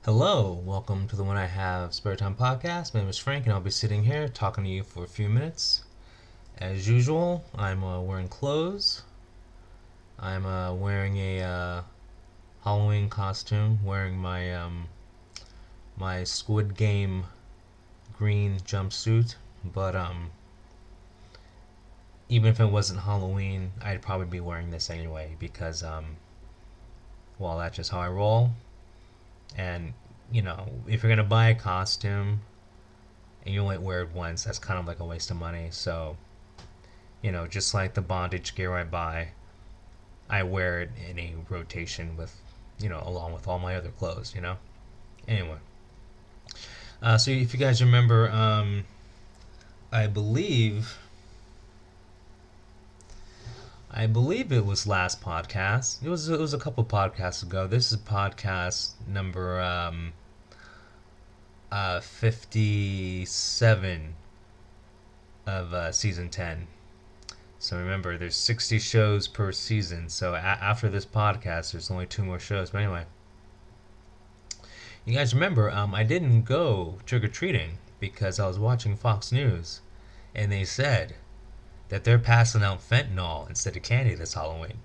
Hello, welcome to the When I Have Spare Time podcast. My name is Frank, and I'll be sitting here talking to you for a few minutes. As usual, I'm wearing clothes. I'm wearing a Halloween costume, wearing my Squid Game green jumpsuit. But even if it wasn't Halloween, I'd probably be wearing this anyway because well, that's just how I roll. And if you're gonna buy a costume and you only wear it once, that's kind of like a waste of money. So, just like the bondage gear I buy, I wear it in a rotation with, along with all my other clothes. Anyway, so if you guys remember, I believe, I believe it was last podcast. It was a couple podcasts ago. This is podcast number 57 of season 10. So remember, there's 60 shows per season. So after this podcast, there's only two more shows. But anyway, you guys remember, I didn't go trick or treating because I was watching Fox News, and they said that they're passing out fentanyl instead of candy this Halloween.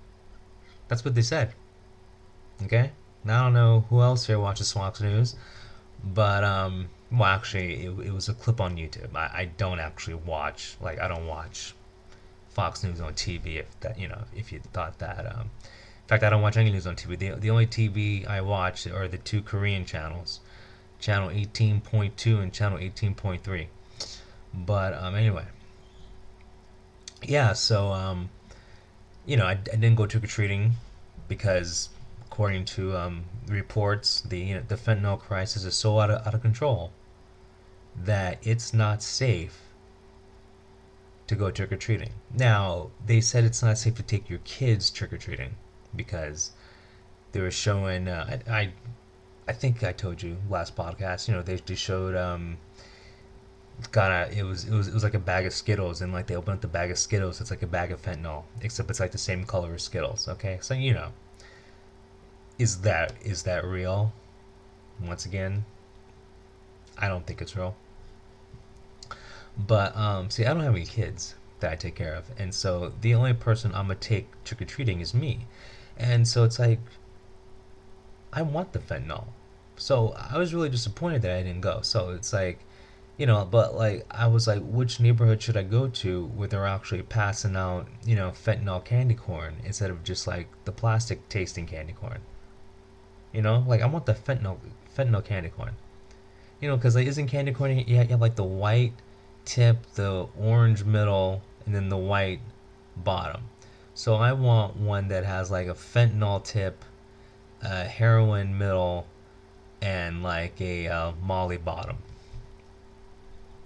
That's what they said. Okay. Now I don't know who else here watches Fox News, but well, actually, it was a clip on YouTube. I don't actually watch, like, I don't watch Fox News on TV. If you thought that. In fact, I don't watch any news on TV. The only TV I watch are the two Korean channels, channel 18.2 and channel 18.3. But anyway, yeah. So I didn't go trick or treating because, according to reports, the fentanyl crisis is so out of control that it's not safe to go trick or treating. Now, they said it's not safe to take your kids trick or treating because they were showing. I think I told you last podcast. They showed it was like a bag of Skittles, and like they open up the bag of Skittles, it's like a bag of fentanyl, except it's like the same color as Skittles. Okay, so is that real? Once again, I don't think it's real. But see, I don't have any kids that I take care of, and so the only person I'm gonna take trick or treating is me, and so it's like I want the fentanyl. So I was really disappointed that I didn't go. So it's like, but like I was like, which neighborhood should I go to where they're actually passing out, fentanyl candy corn instead of just like the plastic tasting candy corn? Like I want the fentanyl candy corn. Because like isn't candy corn you have like the white tip, the orange middle, and then the white bottom. So I want one that has like a fentanyl tip, a heroin middle, and like a Molly bottom.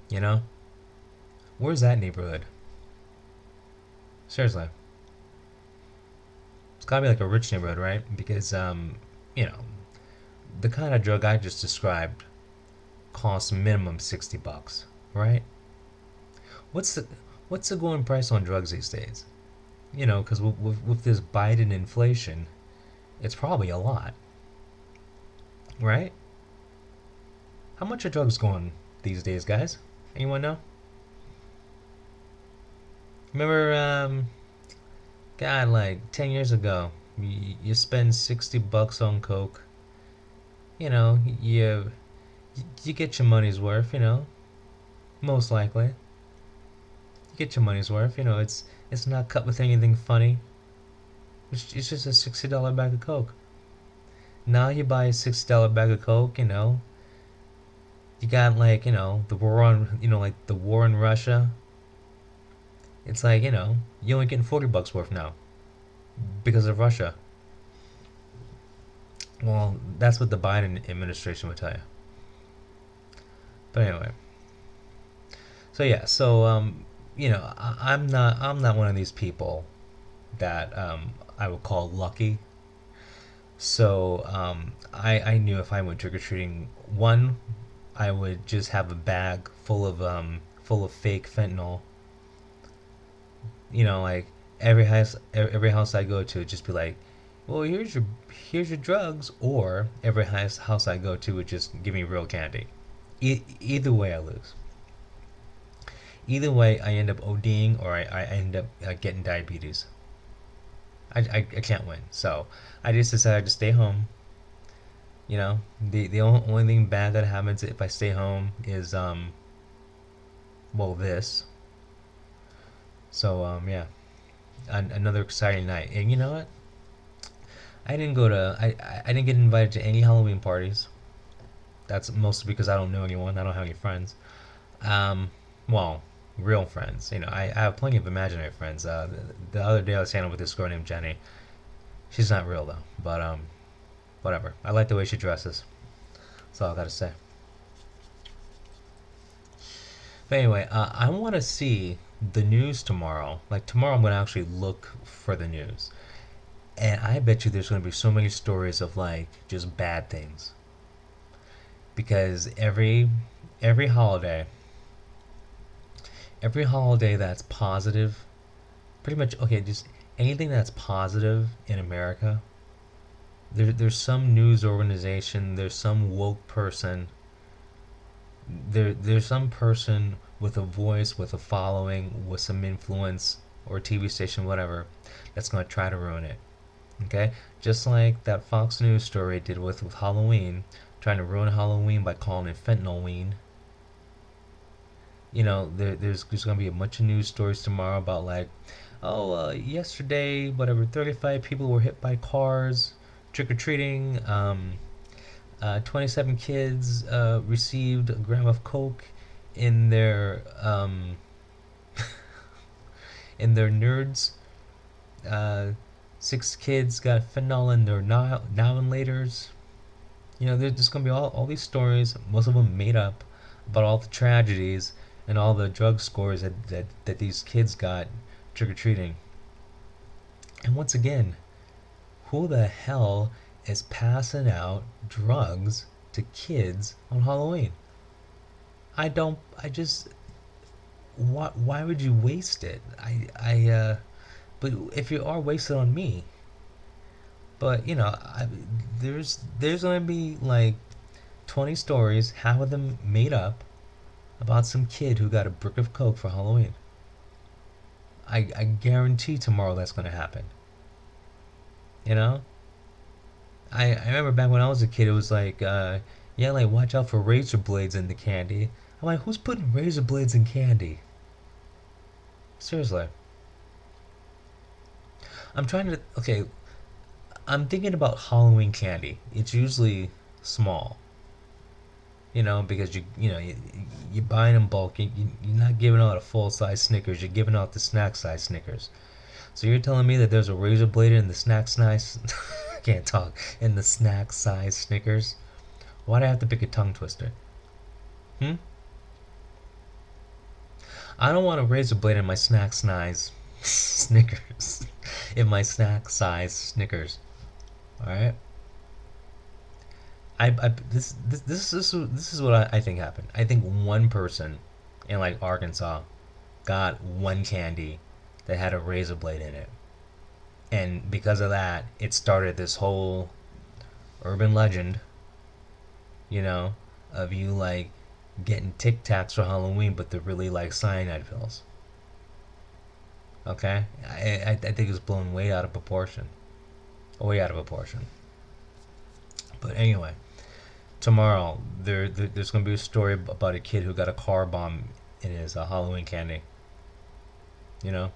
You know, where's that neighborhood? Seriously, it's gotta be like a rich neighborhood, right? Because you know, the kind of drug I just described costs minimum $60, right? What's the what's the going price on drugs these days? Because with this Biden inflation, it's probably a lot, right? How much are drugs going these days, guys? Anyone know? Remember, God, like 10 years ago, you spend $60 on coke. You get your money's worth. Most likely, you get your money's worth. It's not cut with anything funny. It's just a $60 bag of coke. Now you buy a $60 bag of coke. You got like the war on like the war in Russia. It's like you only getting $40 worth now because of Russia. Well, that's what the Biden administration would tell you. But anyway, so yeah, so I'm not one of these people that I would call lucky. So I knew if I went trick or treating, one, I would just have a bag full of fake fentanyl. Like every house I go to, just be like, well, here's your drugs, or every house I go to would just give me real candy. Either way, I lose. Either way, I end up ODing or I end up getting diabetes. I can't win. So I just decided to stay home. The only thing bad that happens if I stay home is well, this. So yeah, another exciting night. And you know what? I didn't get invited to any Halloween parties. That's mostly because I don't know anyone. I don't have any friends. Um, well, real friends. I have plenty of imaginary friends. The other day I was hanging out with this girl named Jenny. She's not real though, but whatever. I like the way she dresses. That's all I gotta say. But anyway, I want to see the news tomorrow. Like tomorrow, I'm gonna actually look for the news, and I bet you there's gonna be so many stories of like just bad things because every holiday, every holiday that's positive, pretty much okay, just anything that's positive in America. There's some news organization, there's some woke person, there's some person with a voice, with a following, with some influence, or TV station, whatever, that's going to try to ruin it. Okay? Just like that Fox News story did with Halloween, trying to ruin Halloween by calling it fentanylween. There's going to be a bunch of news stories tomorrow about like, oh, yesterday, whatever, 35 people were hit by cars trick or treating. 27 kids received a gram of coke in their in their nerds. Uh, 6 kids got fentanyl in their now and later's. There's just gonna be all these stories, most of them made up, about all the tragedies and all the drug scores that these kids got trick or treating. And once again, who the hell is passing out drugs to kids on Halloween? I don't. I just. Why would you waste it? But if you are wasted on me, but there's gonna be like 20 stories, half of them made up, about some kid who got a brick of coke for Halloween. I guarantee tomorrow that's gonna happen. You know, I remember back when I was a kid, it was like, yeah, like watch out for razor blades in the candy. I'm like, who's putting razor blades in candy? Seriously. I'm trying to. Okay, I'm thinking about Halloween candy. It's usually small, because you buy it in bulk. You're not giving out a full size Snickers. You're giving out the snack size Snickers. So you're telling me that there's a razor blade in the snack size? I can't talk. In the snack size Snickers? Why'd I have to pick a tongue twister? Hmm? I don't want a razor blade in my snack size Snickers. In my snack size Snickers. Alright? This is what I think happened. I think one person in like Arkansas got one candy that had a razor blade in it. And because of that, it started this whole urban legend, you know, of you like getting Tic Tacs for Halloween, but they're really like cyanide pills. Okay, I think it's blown way out of proportion, way out of proportion. But anyway, tomorrow there's gonna be a story about a kid who got a car bomb in his Halloween candy. You know,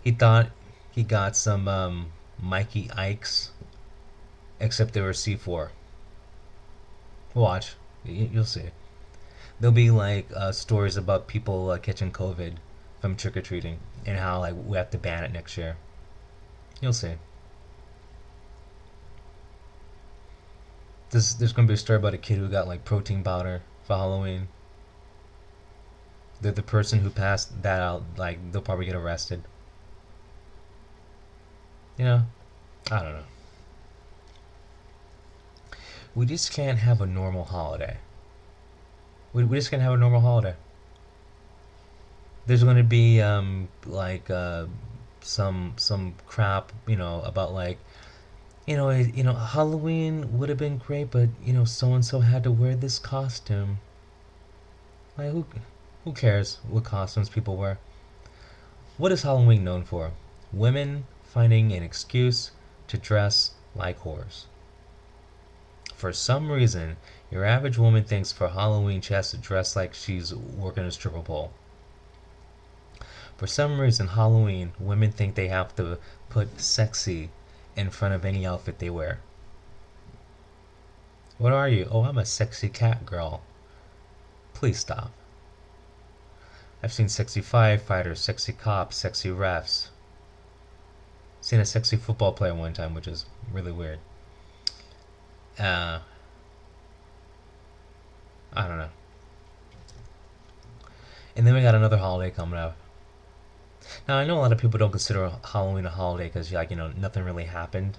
he thought he got some Mikey Ikes, except they were C4. Watch, you'll see. There'll be like stories about people catching COVID from trick or treating and how like we have to ban it next year. You'll see. There's gonna be a story about a kid who got like protein powder for Halloween. The person who passed that out, like they'll probably get arrested. You know, I don't know. We just can't have a normal holiday. We just can't have a normal holiday. There's going to be like some crap, about like, Halloween would have been great, but so and so had to wear this costume. Like who cares what costumes people wear? What is Halloween known for? Women finding an excuse to dress like whores. For some reason, your average woman thinks for Halloween she has to dress like she's working a stripper pole. For some reason, Halloween, women think they have to put sexy in front of any outfit they wear. What are you? Oh, I'm a sexy cat girl. Please stop. I've seen sexy firefighters, sexy cops, sexy refs. Seen a sexy football player one time, which is really weird. Uh, I don't know. And then we got another holiday coming up. Now I know a lot of people don't consider Halloween a holiday because like nothing really happened.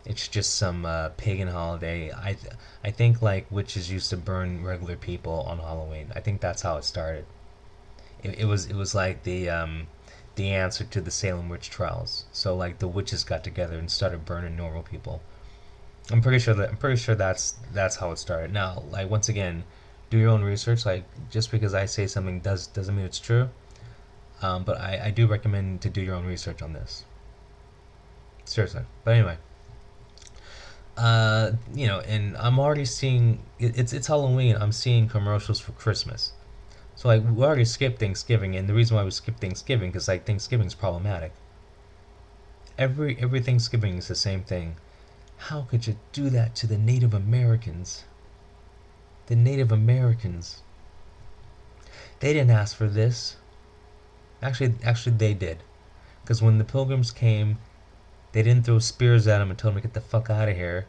It's just some pagan holiday. I think like witches used to burn regular people on Halloween. I think that's how it started. It was like the answer to the Salem witch trials. So like the witches got together and started burning normal people. I'm pretty sure that's how it started. Now, like once again, do your own research. Like just because I say something doesn't mean it's true. But I do recommend to do your own research on this. Seriously. But anyway, and I'm already seeing it's Halloween. I'm seeing commercials for Christmas. So like we already skipped Thanksgiving, and the reason why we skipped Thanksgiving because like Thanksgiving's problematic. Every Thanksgiving is the same thing. How could you do that to the Native Americans? The Native Americans. They didn't ask for this. Actually, they did. Because when the Pilgrims came, they didn't throw spears at them and tell them to get the fuck out of here.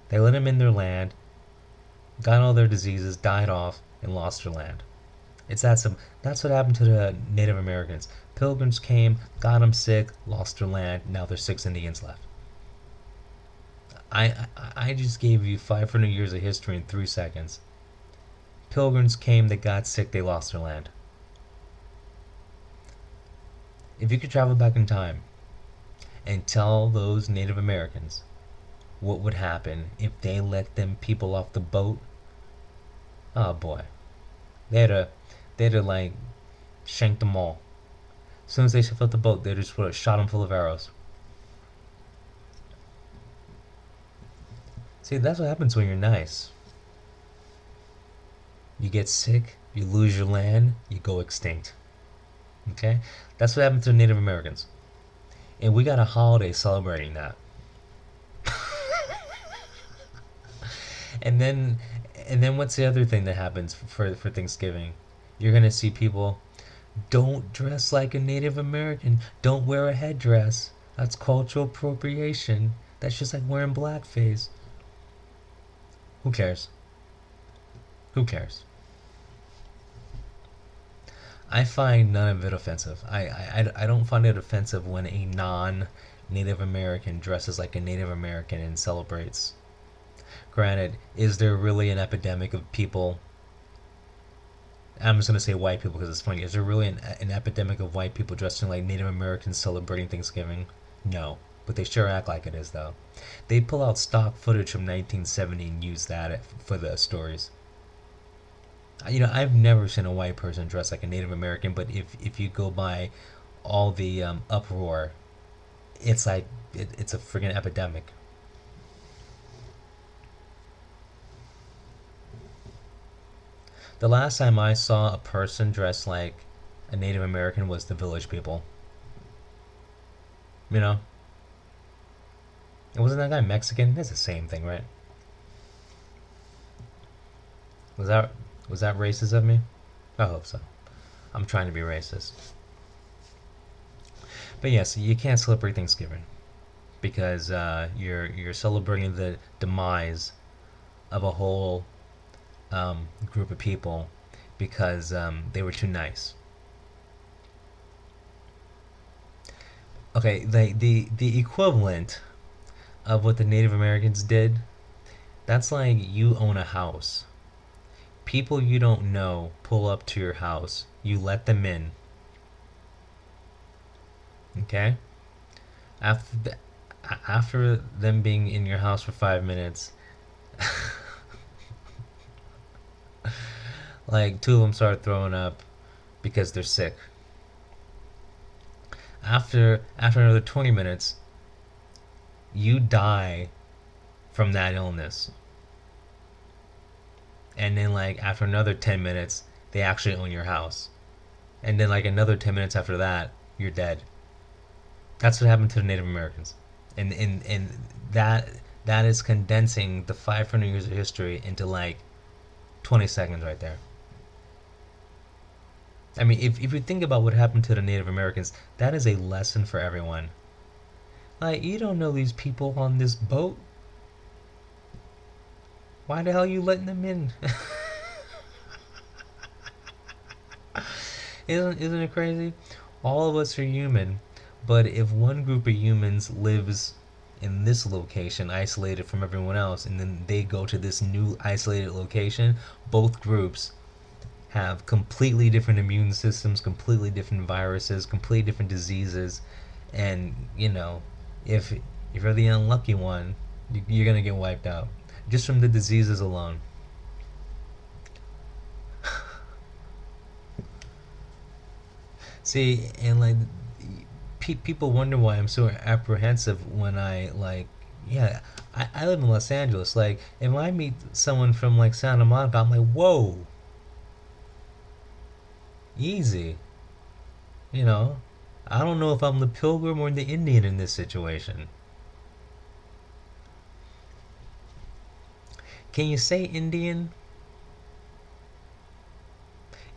They let them in their land, got all their diseases, died off, and lost their land. It's that simple. That's what happened to the Native Americans. Pilgrims came, got them sick, lost their land. Now there's 6 Indians left. I just gave you 500 years of history in 3 seconds. Pilgrims came, they got sick, they lost their land. If you could travel back in time and tell those Native Americans what would happen if they let them people off the boat, oh boy, they'd have like shanked them all. As soon as they stepped off the boat, they just would have shot them full of arrows. See, that's what happens when you're nice. You get sick, you lose your land, you go extinct. Okay? That's what happened to the Native Americans. And we got a holiday celebrating that. And then what's the other thing that happens for Thanksgiving? You're gonna see people don't dress like a Native American. Don't wear a headdress. That's cultural appropriation. That's just like wearing blackface. Who cares? Who cares? I find none of it offensive. I don't find it offensive when a non Native American dresses like a Native American and celebrates. Granted, is there really an epidemic of people? I'm just going to say white people because it's funny. Is there really an epidemic of white people dressing like Native Americans celebrating Thanksgiving? No. But they sure act like it is, though. They pull out stock footage from 1970 and use that for the stories. I've never seen a white person dressed like a Native American, but if you go by all the uproar, it's like it's a friggin' epidemic. The last time I saw a person dressed like a Native American was the Village People. You know, it wasn't that guy Mexican. It's the same thing, right? Was that was that racist of me? I hope so. I'm trying to be racist. But yes, you can't celebrate Thanksgiving because you're celebrating the demise of a whole group of people because they were too nice. Okay, the equivalent of what the Native Americans did, that's like you own a house. People you don't know pull up to your house. You let them in. Okay, after the, after them being in your house for 5 minutes, like two of them start throwing up because they're sick. After another 20 minutes, you die from that illness. And then like after another 10 minutes, they actually own your house. And then like another 10 minutes after that, you're dead. That's what happened to the Native Americans. And that that is condensing the 500 years of history into like 20 seconds right there. I mean, if you think about what happened to the Native Americans, that is a lesson for everyone. Like, you don't know these people on this boat. Why the hell are you letting them in? Isn't it crazy? All of us are human, but if one group of humans lives in this location, isolated from everyone else, and then they go to this new isolated location, both groups have completely different immune systems, completely different viruses, completely different diseases, and if you're the unlucky one, you're gonna get wiped out just from the diseases alone. See, and like people wonder why I'm so apprehensive when I like, yeah, I live in Los Angeles. Like, if I meet someone from like Santa Monica, I'm like, whoa, easy. You know, I don't know if I'm the pilgrim or the Indian in this situation. Can you say Indian?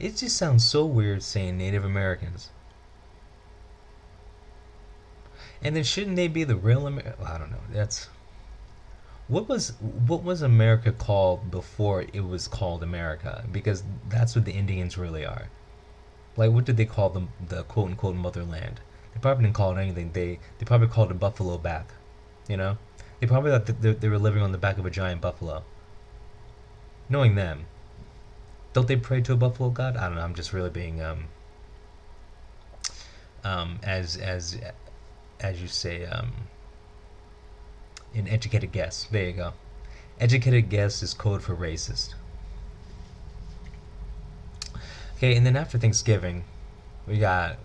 It just sounds so weird saying Native Americans. And then shouldn't they be the real Amer? I don't know. That's what was America called before it was called America? Because that's what the Indians really are. Like, what did they call them? The quote unquote motherland. They probably didn't call it anything. They probably called it buffalo back. You know, they probably thought that they were living on the back of a giant buffalo. Knowing them, don't they pray to a buffalo god? I don't know. I'm just really being as you say an educated guess. There you go. Educated guess is code for racist. Okay, and then after Thanksgiving, we got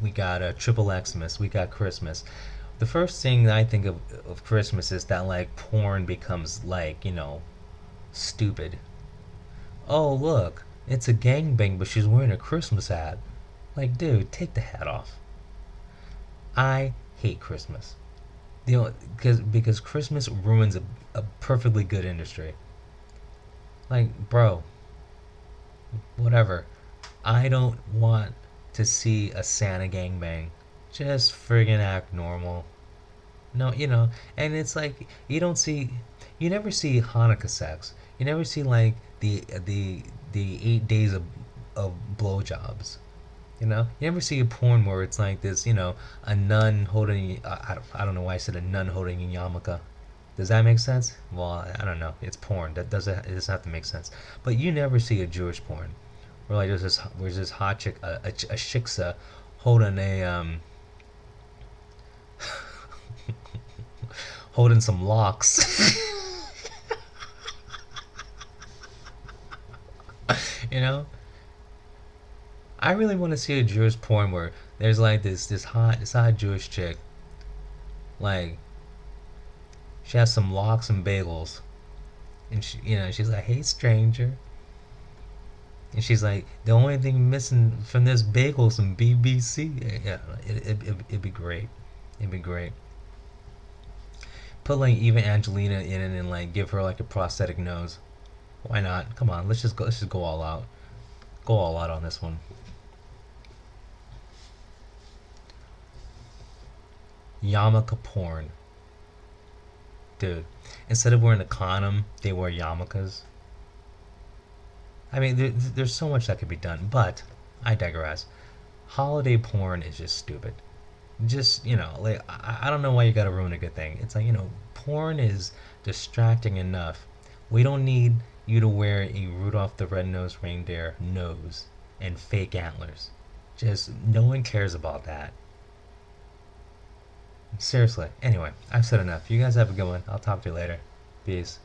we got a triple Xmas. We got Christmas. The first thing I think of Christmas is that like porn becomes like stupid. Oh look, it's a gangbang, but she's wearing a Christmas hat. Like, dude, take the hat off. I hate Christmas. Because Christmas ruins a perfectly good industry. Like, bro, whatever. I don't want to see a Santa gangbang. Just friggin' act normal. No, and it's like you never see Hanukkah sex. You never see like the 8 days of blowjobs. You never see a porn where it's like this. A nun holding. I don't know why I said a nun holding a yarmulke. Does that make sense? Well, I don't know. It's porn. It doesn't have to make sense. But you never see a Jewish porn where like there's this hot chick, a shiksa, holding a holding some locks. you know, I really want to see a Jewish porn where there's like this hot Jewish chick, like she has some locks and bagels, and she's like, "Hey, stranger," and she's like, "The only thing missing from this bagel is some BBC." Yeah, it'd be great. It'd be great. Put like even Angelina in it and like give her like a prosthetic nose. Why not? Come on, let's just go. Let's just go all out. Go all out on this one. Yarmulke porn, dude. Instead of wearing a condom, they wear yarmulkes. I mean, there's so much that could be done, but I digress. Holiday porn is just stupid. Just like I don't know why you gotta ruin a good thing. It's like porn is distracting enough. We don't need you to wear a Rudolph the Red-Nosed Reindeer nose and fake antlers. Just no one cares about that. Seriously. Anyway, I've said enough. You guys have a good one. I'll talk to you later. Peace.